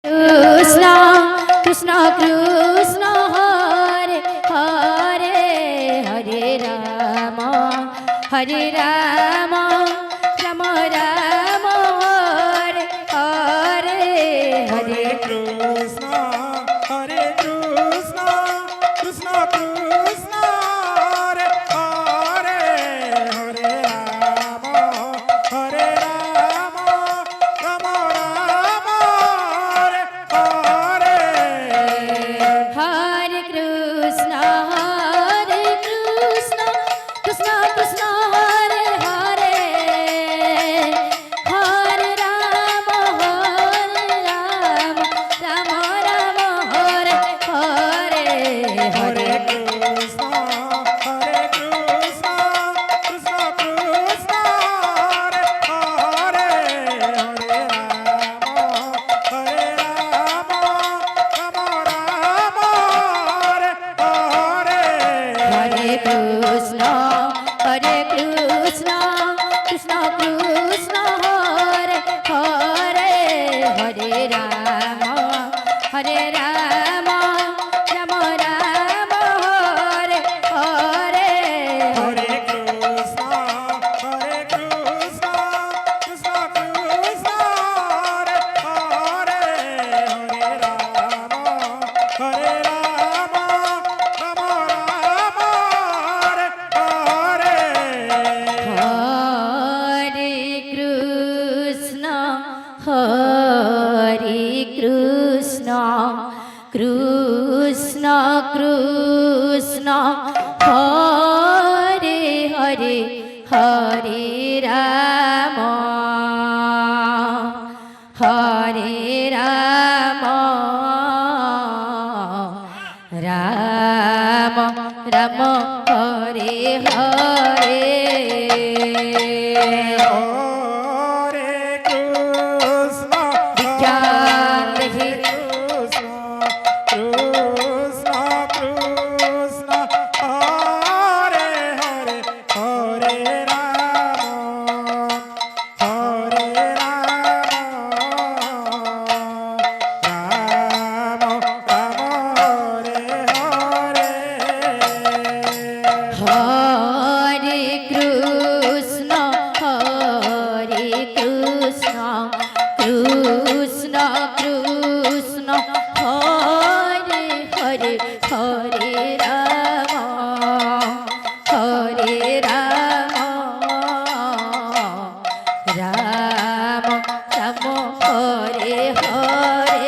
Krishna Krishna Krishna Hare Hare Hare Rama Hare Rama Rama Rama Hare Hare Hare Krishna Hare Krishna Krishna Krishna Hare Hare Hare Rama Hare Rama Rama Rama Hare Hare Hare Krishna Krishna Krishna Hare Hare Hare Rama Rama Rama Hare Hare Hare Krishna Hare Krishna Krishna Krishna Hare Hare Hare Rama Hare Rama Rama Rama Hare Hare Hare Krishna Krishna Krishna Hare Hare Hare Rama Rama Rama Hare Hare Hare Krishna Hare Krishna Krishna Krishna Hare Hare Hare Rama Hare Rama Rama Rama Hare Hare Hare Krishna Krishna Krishna Hare Hare Hare Rama Rama Rama Hare Hare Hare Krishna Jai Hare Krishna Krishna Krishna Hare Hare Hare Rama Hare Rama Rama Rama Hare Hare Hare Krishna Krishna Krishna Hare Hare Hare Rama Rama Rama Hare Hare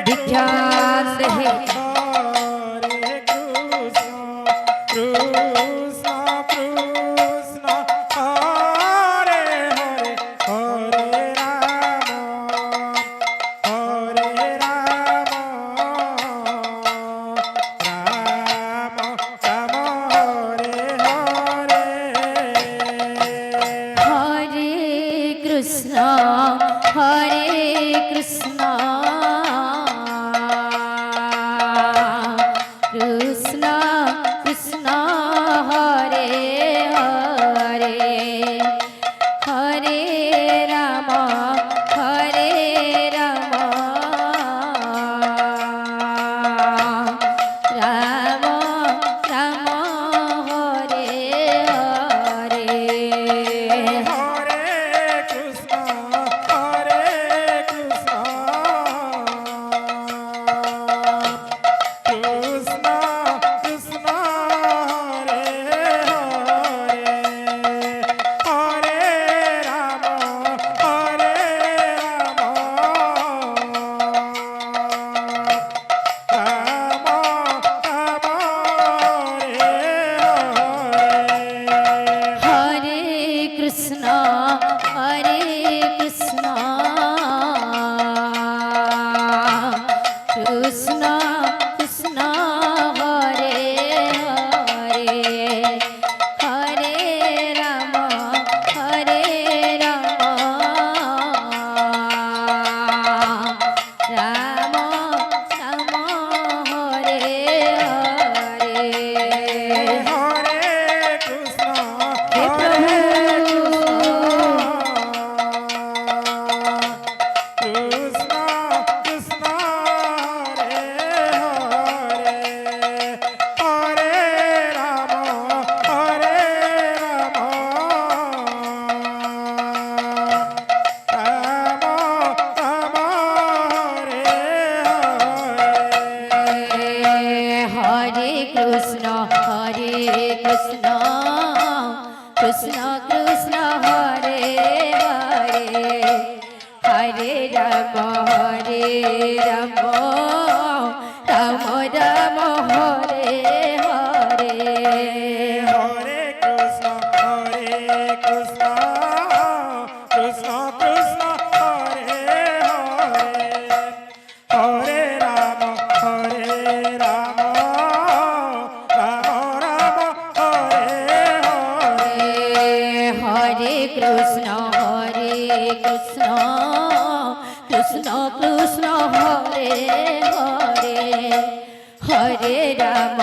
विख्यात रहे Hare Krishna Krishna Krishna Hare Hare Hare Rama Hare Rama Rama Rama Hare Hare Hare Krishna Krishna Krishna Hare Hare Hare Rama Rama Rama Hare Hare Hare Krishna Hare Krishna হরে রাম রাম রাম হরে হরে হরে কৃষ্ণ কৃষ্ণ কৃষ্ণ হরে হরে হরে রাম রাম রাম হরে হরে হরে কৃষ্ণ কৃষ্ণ কৃষ্ণ হরে হরে হরে রাম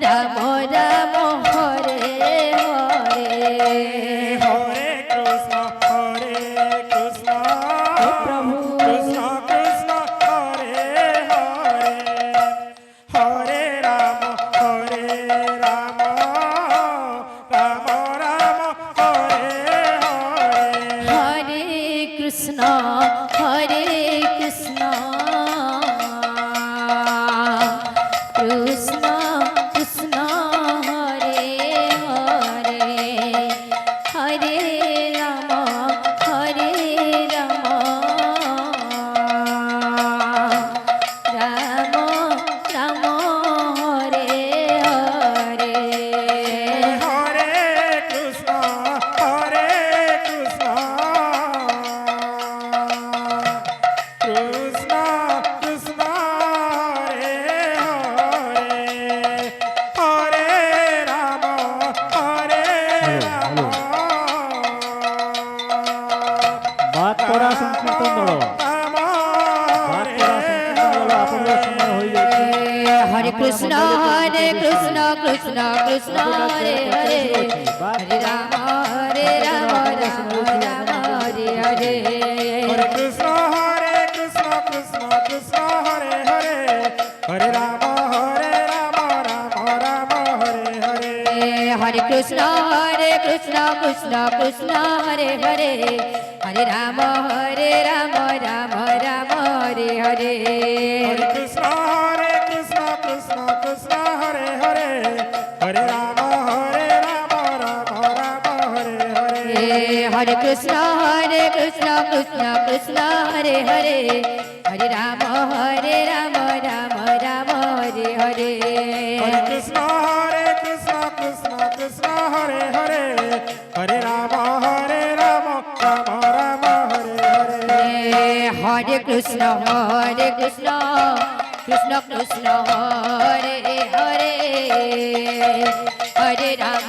রাম রাম হরে হরে হরে কৃষ্ণ প্রভু কৃষ্ণ কৃষ্ণ হরে হরে হরে রাম রাম রাম হরে হরে হরে কৃষ্ণ কৃষ্ণ কৃষ্ণ হরে হরে হরে রাম রাম রাম হরে হরে হরে কৃষ্ণ কৃষ্ণ কৃষ্ণ হরে হরে হরে রাম বাদ করা সংকীর্তন দল বাদ করা সংকীর্তন দল আপনাদের সময় হয়ে যাচ্ছে হরে কৃষ্ণ কৃষ্ণ কৃষ্ণ হরে হরে হরে রাম রাম রাম হরে হরে হরে কৃষ্ণ কৃষ্ণ কৃষ্ণ হরে হরে হরে রাম রাম রাম হরে হরে হরে কৃষ্ণ কৃষ্ণ কৃষ্ণ হরে হরে হরে রাম রাম রাম হরে হরে হরে কৃষ্ণ কৃষ্ণ কৃষ্ণ হরে হরে হরে রাম রাম রাম হরে হরে হরে কৃষ্ণ কৃষ্ণ কৃষ্ণ হরে হরে হরে রাম রাম রাম হরে হরে হরে কৃষ্ণ কৃষ্ণ কৃষ্ণ হরে হরে হরে রাম রাম রাম হরে হরে হরে কৃষ্ণ কৃষ্ণ কৃষ্ণ হরে হরে হরে রাম